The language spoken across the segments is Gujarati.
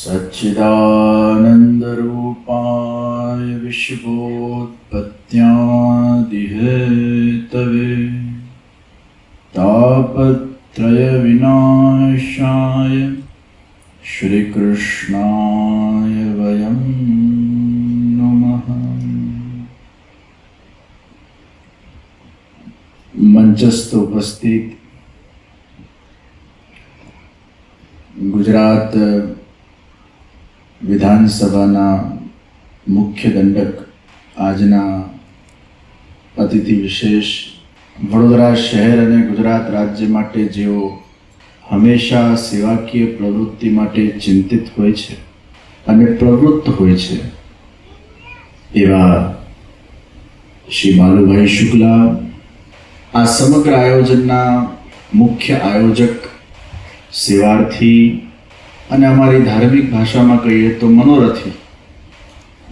सच्चिदानन्दरूपाय विश्वोत्पत्त्यादिहेतवे तापत्रयविनाशाय श्रीकृष्णाय वयं नमः। મંચસ્થ ઉપસ્થિત ગુજરાત વિધાનસભાના મુખ્ય દંડક, આજના અતિથિ વિશેષ, વડોદરા શહેર અને ગુજરાત રાજ્ય માટે જેઓ હંમેશા સેવાકીય પ્રવૃત્તિ માટે ચિંતિત હોય છે અને પ્રવૃત્ત હોય છે, એવા શ્રી બાલુભાઈ શુક્લા, આ સમગ્ર આયોજનના મુખ્ય આયોજક, સેવાર્થી અને અમારી ધાર્મિક ભાષામાં કહીએ તો મનોરથી,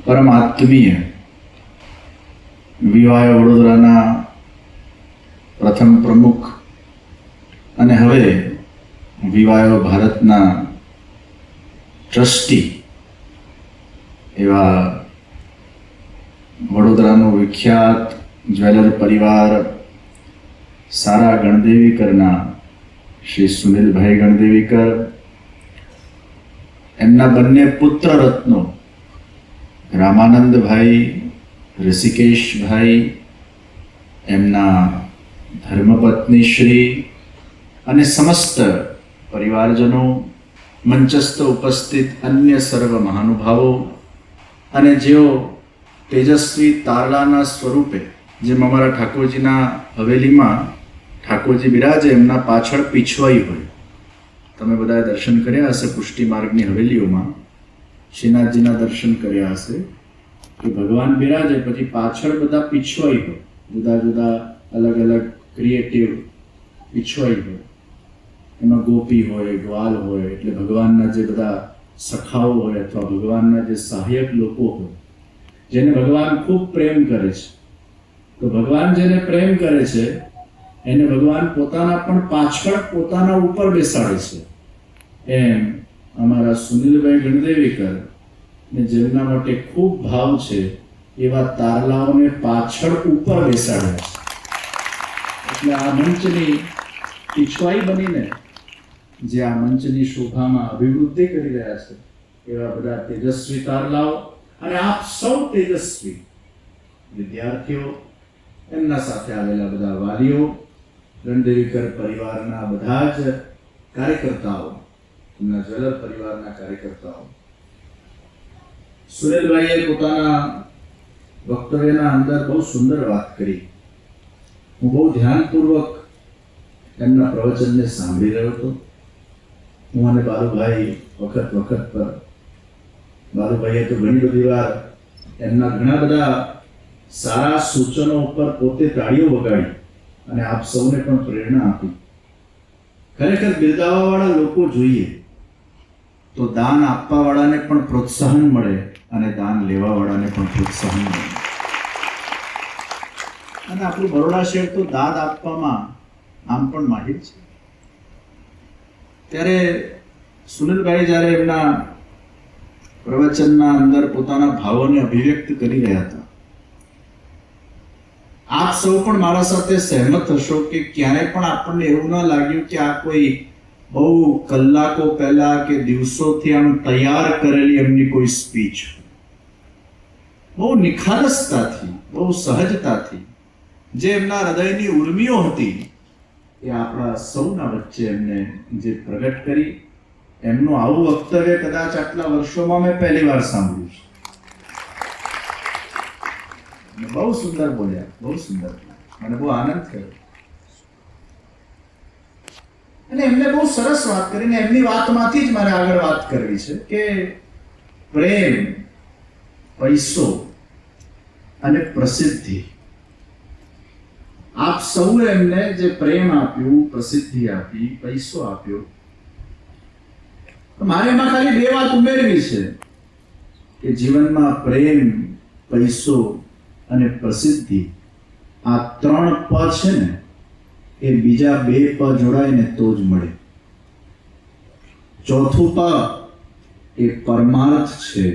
પરમ આત્મીય, વિવાયો વડોદરાના પ્રથમ પ્રમુખ અને હવે વિવાયો ભારતના ટ્રસ્ટી એવા વડોદરાનો વિખ્યાત જ્વેલર પરિવાર સારા ગણદેવીકરના શ્રી સુનિલભાઈ ગણદેવીકર, એમના બંને પુત્ર રત્નો રામાનંદભાઈ, ઋષિકેશભાઈ, એમના ધર્મપત્ની શ્રી અને સમસ્ત પરિવારજનો, મંચસ્થ ઉપસ્થિત અન્ય સર્વ મહાનુભાવો અને જેઓ તેજસ્વી તારલાના સ્વરૂપે, જેમ અમારા ઠાકોરજીના હવેલીમાં ઠાકોરજી બિરાજે, એમના પાછળ પીછવાઈ હોય. તમે બધાએ દર્શન કર્યા હશે પુષ્ટિ માર્ગની હવેલીઓમાં, શ્રીનાથજીના દર્શન કર્યા હશે કે ભગવાન બિરાજે પછી પાછળ બધા પીછવાઈ હોય, જુદા જુદા અલગ અલગ ક્રિએટિવ પીછવાઈ હોય. એમાં ગોપી હોય, ગ્વાલ હોય, એટલે ભગવાનના જે બધા સખાઓ હોય અથવા ભગવાનના જે સહાયક લોકો હોય, જેને ભગવાન ખૂબ પ્રેમ કરે છે. તો ભગવાન જેને પ્રેમ કરે છે એને ભગવાન પોતાના પણ પાછળ પોતાના ઉપર બેસાડે છે. એમ અમારા સુનિલભાઈ ગણદેવીકર ને જેમના માટે ખૂબ ભાવ છે એવા તારલાઓને પાછળ ઉપર બેસાડ્યા છે. એટલે આ મંચની પીછવાઈ બનીને જે આ મંચની શોભામાં અભિવૃદ્ધિ કરી રહ્યા છે એવા બધા તેજસ્વી તારલાઓ અને આપ સૌ તેજસ્વી વિદ્યાર્થીઓ, એમના સાથે આવેલા બધા વાલીઓ, ગણદેવીકર પરિવારના બધા જ કાર્યકર્તાઓ, એમના જ્વેલર પરિવારના કાર્યકર્તાઓ. સુરેલભાઈએ પોતાના વક્તવ્યના અંદર બહુ સુંદર વાત કરી. હું બહુ ધ્યાનપૂર્વક એમના પ્રવચનને સાંભળી રહ્યો હતો. હું અને બાલુભાઈ વખત પર, બાલુભાઈએ તો ઘણી બધી વાર એમના ઘણા બધા સારા સૂચનો ઉપર પોતે તાળીઓ વગાડી અને આપ સૌને પણ પ્રેરણા આપી. ખરેખર બિરદાવાવાળા લોકો જોઈએ તો દાન આપવાવાળાને પણ પ્રોત્સાહન મળે અને દાન લેવાવાળાને પણ પ્રોત્સાહન મળે. અને આપણું બરોડા શહેર તો દાન આપવામાં આમ પણ માહિર છે. ત્યારે સુનિલભાઈ જ્યારે એમના પ્રવચનના અંદર પોતાના ભાવોને અભિવ્યક્ત કરી રહ્યા હતા, આપ સૌ પણ મારા સાથે સહેમત હશો કે ક્યારેય પણ આપણને એવું ન લાગ્યું કે આ કોઈ બહુ કલાકો પહેલા કે દિવસોથી આમ તૈયાર કરેલી એમની કોઈ સ્પીચ. બહુ નિખાલસતાથી, બહુ સહજતાથી જે એમના હૃદયની ઉર્મિઓ હતી એ આપણા સૌના વચ્ચે એમને જે પ્રગટ કરી. એમનું આવું વક્તવ્ય કદાચ આટલા વર્ષોમાં મેં પહેલી વાર સાંભળ્યું છે. બહુ સુંદર બોલ્યા, બહુ સુંદર, મને બહુ આનંદ થયો. અને એમને બહુ સરસ વાત કરીને એમની વાતમાંથી જ મારે આગળ વાત કરવી છે કે પ્રેમ, પૈસો અને પ્રસિદ્ધિ, આપ સૌએ એમને જે પ્રેમ આપ્યું, પ્રસિદ્ધિ આપી, પૈસો આપ્યો, મારે એમાં ખાલી બે વાત ઉમેરવી છે કે જીવનમાં પ્રેમ, પૈસો અને પ્રસિદ્ધિ, આ ત્રણ પ છે ને, એ બીજા બે પ જોડાય ને તો જ મળે. ચોથું પ એ પરમાર્થ છે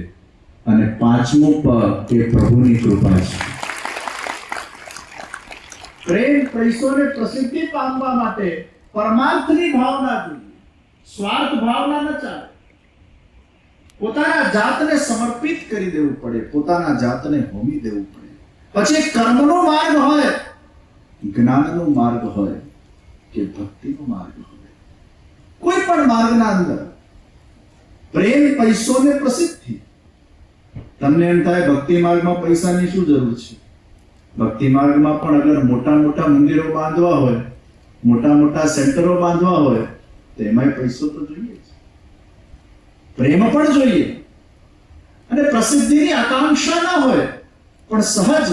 અને પાંચમું પદ એ પ્રભુની કૃપા છે. પ્રેમ, પૈસો ને પ્રસિદ્ધિ પામવા માટે પરમાર્થની ભાવના જોઈએ, સ્વાર્થ ભાવના ન ચાલે. પોતાના જાતને સમર્પિત કરી દેવું પડે, પોતાના જાતને હોમી દેવું પડે. પછી કર્મનો માર્ગ હોય, જ્ઞાનનો માર્ગ હોય કે ભક્તિનો માર્ગ હોય, કોઈ પણ માર્ગના અંદર પ્રેમ, પૈસો ને પ્રસિદ્ધિ. તમને એમ થાય ભક્તિ માર્ગમાં પૈસાની શું જરૂર છે? ભક્તિ માર્ગમાં પણ અગર મોટા મોટા મંદિરો બાંધવા હોય, મોટા મોટા સેન્ટરો બાંધવા હોય તો એમાંય પૈસો તો જોઈએ જ. પ્રેમ પણ જોઈએ અને પ્રસિદ્ધિની આકાંક્ષા ના હોય, પણ સહજ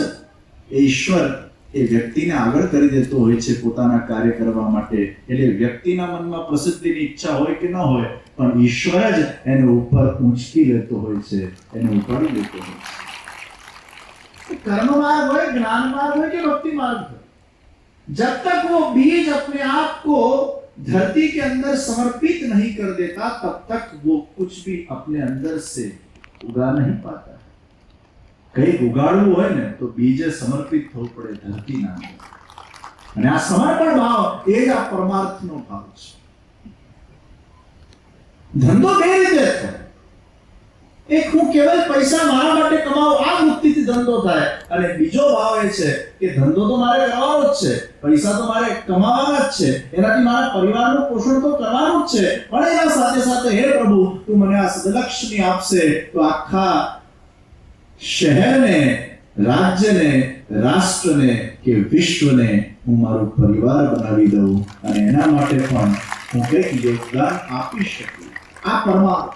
એ ઈશ્વર એ વ્યક્તિને આગળ કરી દેતો હોય છે પોતાના કાર્ય કરવા માટે. એટલે વ્યક્તિના મનમાં પ્રસિદ્ધિની ઈચ્છા હોય કે ન હોય, પણ ઈશ્વર જ એને ઉપર ઊંચકી લેતો હોય છે, એને ઉપાડી લેતો હોય છે. कर्म मार्ग हो, ज्ञान मार्ग हो कि भक्ति मार्ग हो, जब तक वो बीज अपने आप को धरती के अंदर समर्पित नहीं कर देता, तब तक वो कुछ भी अपने अंदर से उगा नहीं पाता. कहीं उगाड़વું હોય ને તો બીજે સમર્પિત થવું પડે ધરતીના અંદર. અને આ સમર્પણ ભાવ એ જ આ પરમાર્થનો ભાવ છે. ધંધો બે રીતે થાય. એક હું કેવલ પૈસા મારા માટે કમાવું, આ વૃત્તિથી ધંધો થાય. અને બીજો ભાવ એ છે કે ધંધો તો મારે કરવાનો જ છે, પૈસા તો મારે કમાવાના જ છે, એનાથી મારા પરિવારનું પોષણ તો કરવાનું જ છે, પણ એના સાથે સાથે હે પ્રભુ તું મને આ સદલક્ષ્મી આપશે તો આખા શહેરને, રાજ્યને, રાષ્ટ્રને કે વિશ્વને હું મારું પરિવાર બનાવી દઉં અને એના માટે પણ હું કંઈક યોગદાન આપી શકું. આ પરમાર્થ.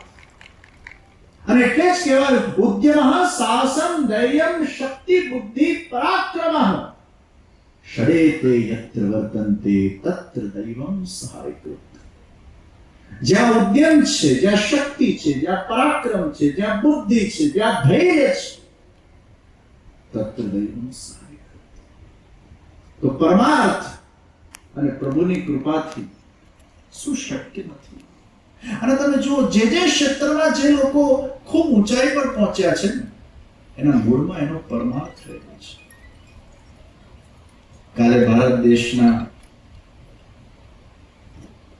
અને એટલે જ કહેવાય ઉદ્યમઃ સાહસં ધૈર્યં શક્તિ બુદ્ધિ પરાક્રમઃ ષડેતે યત્ર વર્તન્તે તત્ર દૈવં સહાયકૃત. જ્યાં ઉદ્યમ છે, જ્યાં શક્તિ છે, જ્યાં પરાક્રમ છે, જ્યાં બુદ્ધિ છે, જ્યાં ધૈર્ય છે, તત્ર દૈવં સહાયકૃત. તો પરમાર્થ અને પ્રભુની કૃપાથી શું શક્ય નથી. અને તમે જુઓ જે ક્ષેત્રમાં જે લોકો ખૂબ ઊંચાઈ પર પહોંચ્યા છે ને એના મૂળમાં એનો પરમાર્થ રહેલો છે. કાલે ભારત દેશના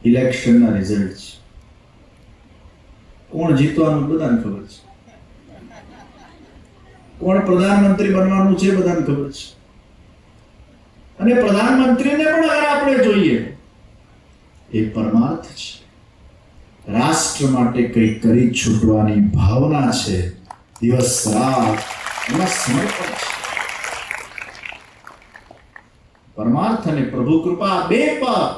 ઇલેક્શનના રિઝલ્ટ છે. કોણ જીતવાનું બધાને ખબર છે, કોણ પ્રધાનમંત્રી બનવાનું છે બધાને ખબર છે. અને પ્રધાનમંત્રીને પણ અગર આપણે જોઈએ એ પરમાર્થ છે, રાષ્ટ્ર માટે કંઈક કરી છૂટવાની ભાવના છે, દિવસ રાત એમાં સમર્પણ છે. પરમાર્થ અને પ્રભુ કૃપા બે પદ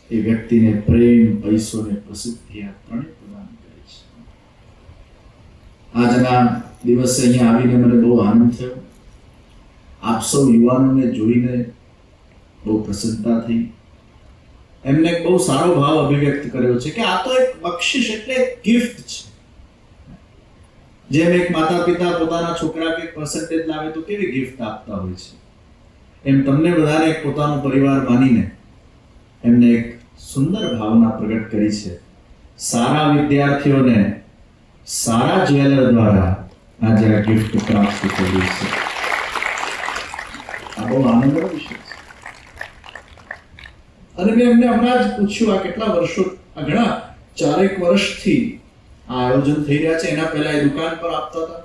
એ વ્યક્તિને પ્રેમ, પૈસો ને પ્રસિદ્ધિ આપણે પ્રદાન કરે છે. આજના દિવસે અહીંયા આવીને મને બહુ આનંદ થયો. આપ સૌ યુવાનોને જોઈને બહુ પ્રસન્નતા થઈ. એમને એક બહુ સારો ભાવ અભિવ્યક્ત કર્યો છે કે આ તો એક બક્ષિસ એટલે એક ગિફ્ટ છે. જેમ એક માતા પિતા પોતાના છોકરા કે પર્સન્ટેજ લાવે તો કેવી ગિફ્ટ આપતા હોય છે, એમ તમને બધાને એક પોતાનો પરિવાર માનીને એમને એક સુંદર ભાવના પ્રગટ કરી છે. સારા વિદ્યાર્થીઓને સારા જ્વેલર દ્વારા આજે આ ગિફ્ટ પ્રાપ્ત કર્યું છે. આ બહુ આનંદનો વિષય છે. અને મેં એમને હમણાં જ પૂછ્યું આ કેટલા વર્ષો, આ ઘણા 4 વર્ષથી આ આયોજન થઈ રહ્યા છે. એના પહેલા એ દુકાન પર આપતા હતા,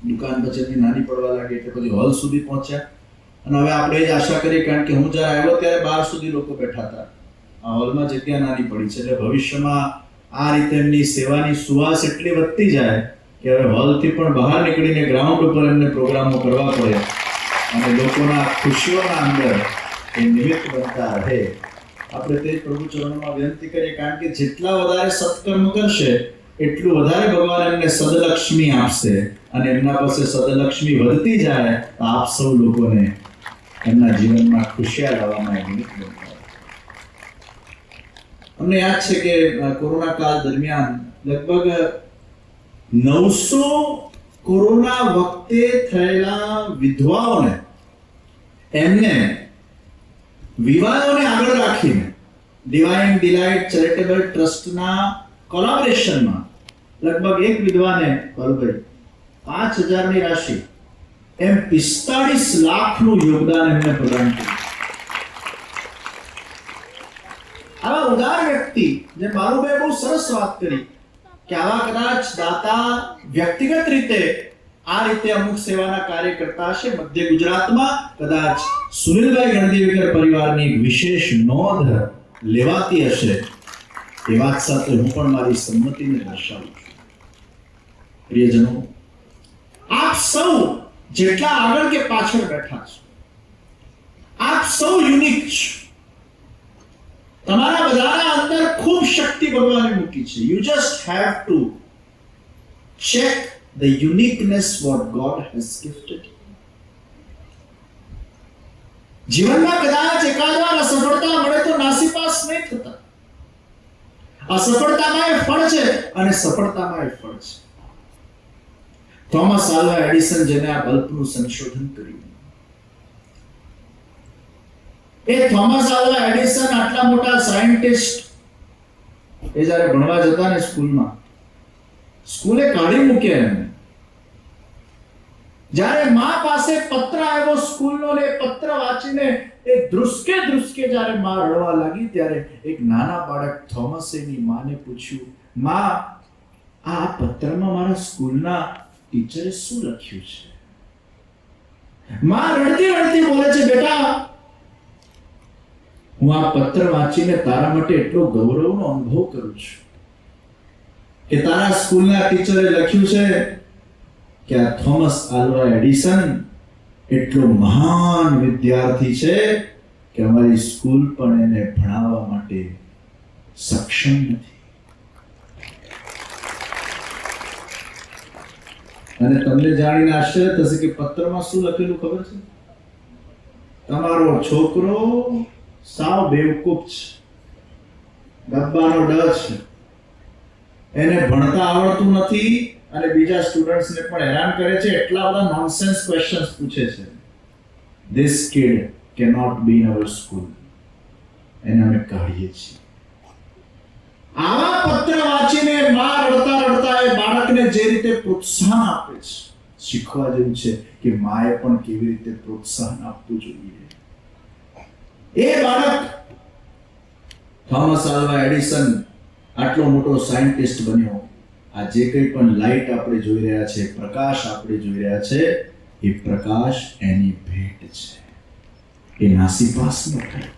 દુકાન પછી નાની પડવા લાગી એટલે પછી હોલ સુધી પહોંચ્યા. અને હવે આપણે એ જ આશા કરી, કારણ કે હું જ્યારે આવ્યો ત્યારે 12 સુધી લોકો બેઠા હતા. આ હોલમાં જગ્યા નાની પડી છે એટલે ભવિષ્યમાં આ રીતે એમની સેવાની સુવાસ એટલી વધતી જાય કે હવે હોલથી પણ બહાર નીકળીને ગ્રાઉન્ડ ઉપર એમને પ્રોગ્રામો કરવા પડે અને લોકોના ખુશીઓના અંદર એ નિમિત્ત બનતા રહે. આપણે તે પ્રભુ ચરણોમાં વિનંતી કરીએ, કારણ કે જેટલા વધારે સત્કર્મ કરશે એટલું વધારે ભગવાન એમને સદલક્ષ્મી આપશે અને એમના પાસે સદલક્ષ્મી વધતી જાય તો આપ સૌ લોકોને એમના જીવનમાં ખુશિયા લાવવામાં એ નિમિત્ત બનતા. અમને યાદ છે કે કોરોના કાળ દરમિયાન લગભગ 900 કોરોના વખતે થયેલા વિધવાઓને એમને વિવાહોને આગળ રાખીને ડિવાઇન ડિલાઇટ ચેરિટેબલ ટ્રસ્ટના કોલાબોરેશનમાં લગભગ એક વિદ્વાને ભાઈ 5,000 ની રાશિ એમ 45 લાખનું યોગદાન એમને પ્રદાન કર્યું. આવા ઉદાર વ્યક્તિ, જે બાલુભાઈ બહુ સરસ વાત કરી કે આવા કદાચ દાતા વ્યક્તિગત રીતે આ રીતે અમુક સેવાના કાર્ય કરતા હશે. મધ્ય ગુજરાતમાં કદાચ સુનિલભાઈ ગણદેવીકર પરિવારની વિશેષ નોંધ લેવાતી હશે. એ વાત સાથે હું પણ મારી સંમતિને દર્શાવું છું. પ્રિયજનો, આપ સૌ જેટલા આગળ કે પાછળ બેઠા છો, આપ સૌ યુનિક છો. તમારા બધાના અંદર ખૂબ શક્તિ ભગવાને મૂકી છે. You just have to check the uniqueness what God has gifted. જીવનમાં કદાચ એકાદ વાર અસફળતા મળે તો નાસીપાસ નહીં થતા. અસફળતામાં એ ફળ છે અને સફળતામાં એ ફળ છે. થોમસ આલ્વા એડિસન, જેને આ બલ્બનું સંશોધન કર્યું, એ થોમસ આલ્વા એડિસન આટલા મોટા સાયન્ટિસ્ટ એ જ્યારે ભણવા જતા ને સ્કૂલે કાઢી મૂક્યા એમને. જ્યારે માં પાસે પત્ર આવ્યો સ્કૂલનો, ને પત્ર વાંચીને એ ધ્રુસકે જ્યારે માં રડવા લાગી, ત્યારે એક નાના બાળક થોમસે એની માને પૂછ્યું, માં, આ પત્રમાં મારા સ્કૂલના ટીચરે શું લખ્યું છે? માં રડતી બોલે છે, બેટા, હું આ પત્ર વાંચીને તારા માટે એટલો ગૌરવનો અનુભવ કરું છું કે તારા સ્કૂલના ટીચરે લખ્યું છે કે આ થોમસ આલ્વા એડિસન એટલો મહાન વિદ્યાર્થી છે કે અમારી સ્કૂલ પણ એને ભણાવવા માટે સક્ષમ નથી. અને તમને જાણીને આશ્ચર્ય થશે કે પત્રમાં શું લખેલું ખબર છે? તમારો છોકરો સાવ બેવકૂફ છે, ડબ્બાનો ડ છે, એને ભણતા આવડતું નથી અને બીજા સ્ટુડન્ટ્સને પણ હેરાન કરે છે. એટલા બધા નોનસેન્સ ક્વેશ્ચન્સ પૂછે છે. This kid cannot be in our school. એને અમે કાઢીએ છીએ. આવા પત્ર વાંચીને માં રડતા એ બાળકને જે રીતે પ્રોત્સાહન આપે છે, શીખવા જેવું છે કે માએ પણ કેવી રીતે પ્રોત્સાહન આપવું જોઈએ. એ બાળક થોમસ આલ્વા એડિસન આટલો મોટો સાયન્ટિસ્ટ બન્યો. આ જે કંઈ પણ લાઈટ આપણે જોઈ રહ્યા છે, પ્રકાશ આપણે જોઈ રહ્યા છે, એ પ્રકાશ એની ભેટ છે. એ નાસીપાસ ન થાય.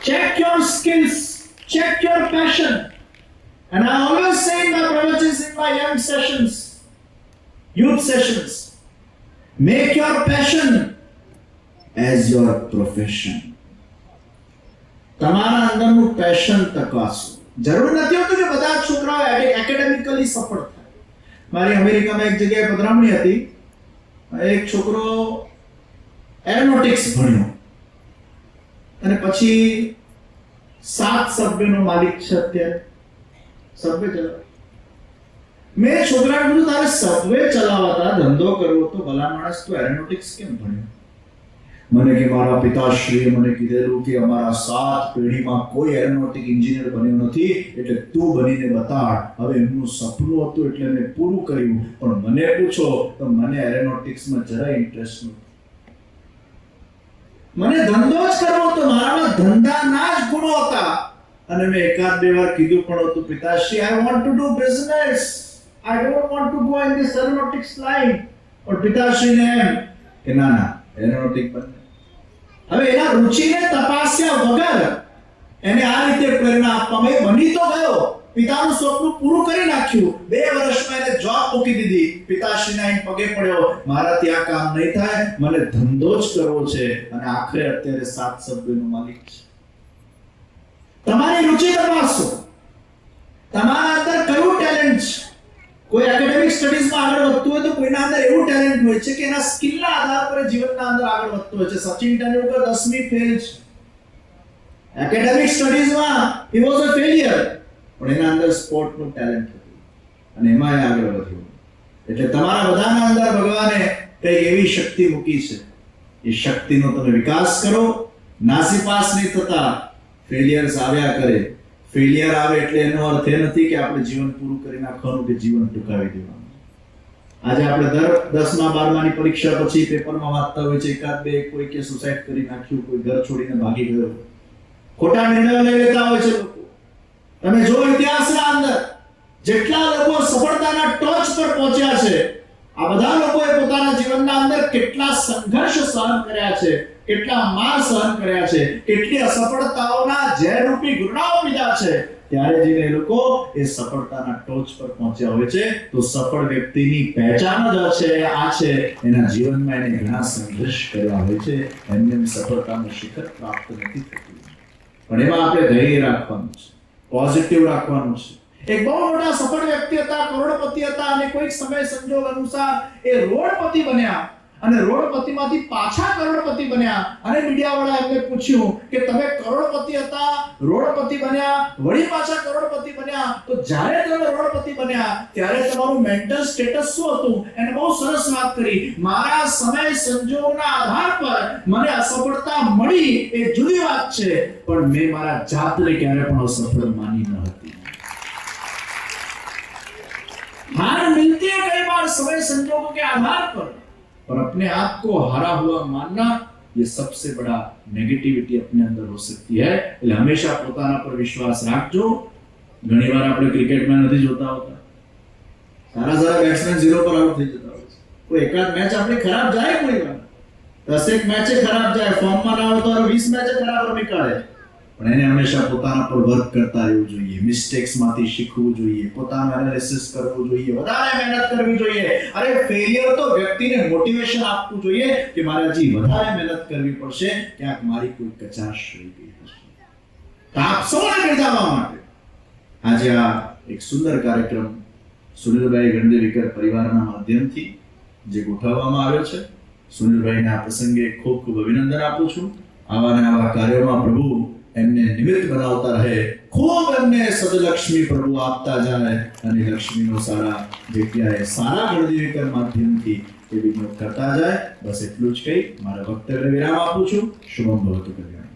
Check your skills, check your passion. And I always say in my provisions, in my young sessions, youth sessions, make your passion as your profession. તમારા અંદરનું પેશન તપાસો. જરૂર નથી હોતું કે બધા છોકરાઓ એકેડેમિકલી સફળ થાય. મારી અમેરિકામાં એક જગ્યાએ પધરામણી હતી. એક છોકરો એરોનોટિક્સ ભણ્યો અને પછી 7 સભ્યનો માલિક છે. અત્યારે સબવે ચલાવે. મેં છોકરાને કીધું, તારે સબવે ચલાવતા ધંધો કરવો તો ભલા માણસ તું એરોનોટિક્સ કેમ ભણ્યો? મને કે મારા પિતાશ્રીએ મને કીધેલું કે અમારા 7 પેઢીમાં કોઈ એરોનોટિક એન્જિનિયર બન્યો નથી, એટલે તું બનીને બતાડ. હવે એમનું સપનું હતું એટલે મેં પૂરું કર્યું. પણ મને પૂછો તો મને એરોનોટિક્સમાં જરાય ઇન્ટરેસ્ટ નહોતો. મને ધંધો જ કરવો હતો. મારામાં ધંધાના જ ગુણો હતા. અને મેં એકાદ બે વાર કીધું પણ હતું, પિતાશ્રી, I want to do business, I don't want to go in this aeronautics line. પણ પિતાશ્રીને એમ કે ના, એરોનોટિક બને. હવે એના રુચિને તપાસ્યા વગર એને આ રીતે પ્રેરણા આપવામાં, એ બની તો ગયો, પિતાનું સ્વપ્ન પૂરું કરી નાખ્યું. 2 વર્ષમાં એને જોબ મૂકી દીધી. પિતાશ્રીના એને પગે પડ્યો, મારાથી આ કામ નહીં થાય, મને ધંધો જ કરવો છે. અને આખરે અત્યારે 7 સભ્યોનો માલિક છે. તમારી રુચિ તપાસો. તમારા અંદર કયું ટેલેન્ટ છે? કોઈ એકેડેમિક સ્ટડીઝમાં આગળ વધતું હોય તો કોઈના અંદર એવું ટેલેન્ટ હોય છે કે એના સ્કિલના આધાર પર જીવનના અંદર આગળ વધતું હોય છે. સચિન તેંડુલકર 10મી ફેલ છે. એકેડેમિક સ્ટડીઝમાં he was a failure, પણ એના અંદર સ્પોર્ટનું ટેલેન્ટ હતું અને એમાં એ આગળ વધ્યો. એટલે તમારા બધાના અંદર ભગવાને કઈ એવી શક્તિ મૂકી છે. એ શક્તિનો તમે વિકાસ કરો. નાસીપાસ નહીં થતા. ફેલિયર્સ આવ્યા કરે, ફેલિયર આવે એટલે એનો અર્થ એ નથી કે આપણે જીવન પૂરું કરી નાખવાનું કે જીવન ટૂંકાવી દેવાનું. આજે આપણે દર 10મા 12માની પરીક્ષા પછી પેપરમાં વાંચતા હોય છે એકાદ બે કોઈ કે સુસાઇડ કરી નાખ્યું, કોઈ ઘર છોડીને ભાગી ગયો, ખોટા નિર્ણયો લઈ લેતા હોય છે લોકો. તમે જો ઇતિહાસના અંદર જેટલા લોકો સફળતાના ટોચ પર પહોંચ્યા છે, આ બધા લોકોએ પોતાના જીવનના અંદર કેટલા સંઘર્ષ સહન કર્યા છે, કેટલા માર સહન કર્યા છે, કેટલી અસફળતાઓના ઝેરરૂપી ગુરડાઓ પીધા છે, ત્યારે જઈને એ લોકો એ સફળતાના ટોચ પર પહોંચ્યા હોય છે. તો સફળ વ્યક્તિની પહેચાન જ છે આ છે, એના જીવનમાં એને ઘણા સંઘર્ષ કર્યા હોય છે, એમને સફળતાનું શિખર પ્રાપ્ત નથી થતું. પણ એમાં આપણે ધૈર્ય રાખવાનું છે, પોઝિટિવ રાખવાનું છે. એક બહુ મોટા સફળ વ્યક્તિ હતા, કરોડપતિ હતા, અને કોઈક સમય સંજોગ અનુસાર એ રોડપતિ બન્યા અને રોડપતિમાંથી પાછા કરોડપતિ બન્યા. અને મીડિયાવાળા એમને પૂછ્યું કે તમે કરોડપતિ હતા, રોડપતિ બન્યા, વળી પાછા કરોડપતિ બન્યા, તો જ્યારે તમે રોડપતિ બન્યા ત્યારે તમારું મેન્ટલ સ્ટેટસ શું હતું? એને બહુ સરસ વાત કરી, મારા સમય સંજોગના આધાર પર મને અસફળતા મળી એ જુદી વાત છે, પણ મેં મારા જાતને ક્યારે પણ અસફળ માની ન હતી. हार मिलती है कई बार समय संजोगों के आधार पर, पर अपने आप को हारा हुआ मानना ये सबसे बड़ा नेगेटिविटी अपने अंदर हो सकती है. એટલે હંમેશા પોતાના પર વિશ્વાસ રાખજો. ઘણીવાર આપણે ક્રિકેટમાં નથી જોતા હોતા, સારા બેટ્સમેન 0 પર આઉટ થઈ જતા હોય છે. કોઈ એકાદ મેચ આપણી ખરાબ જાય, કોઈ વાર 10 મેચ ખરાબ જાય, ફોર્મમાં ના હોય તો 20 મેચ ખરાબ રમી કાઢે. પણ એને હંમેશા પોતાના પર વર્ક કરતા રહેવું જોઈએ, મિસ્ટેક્સમાંથી શીખવું જોઈએ, પોતાનું એનાલિસિસ કરવું જોઈએ, વધારે મહેનત કરવી જોઈએ. અરે ફેલિયર તો વ્યક્તિને મોટિવેશન આપવું જોઈએ કે મારે હજી વધારે મહેનત કરવી પડશે, ક્યાંક મારી કોઈ કચાશ રહી ગઈ હશે. તો આપ સૌને બિરદાવવા માટે આજે આ એક સુંદર કાર્યક્રમ સુનિલભાઈ ગણદેવીકર પરિવારના માધ્યમથી જે ગોઠવવામાં આવ્યો છે, સુનિલભાઈને આ પ્રસંગે ખૂબ ખૂબ અભિનંદન આપું છું. આવા ને આવા કાર્યોમાં પ્રભુ એમને નિમિત્ત બનાવતા રહે, ખૂબ એમને સદલક્ષ્મી પ્રભુ આપતા જાય અને લક્ષ્મીનો સારા જગ્યાએ સારા ગણદેવીકર માધ્યમથી એ વિનિયોગ કરતા જાય. બસ એટલું જ કહી મારા વક્તવ્ય વિરામ આપું છું. શુભમ ભવતુ કલ્યાણ.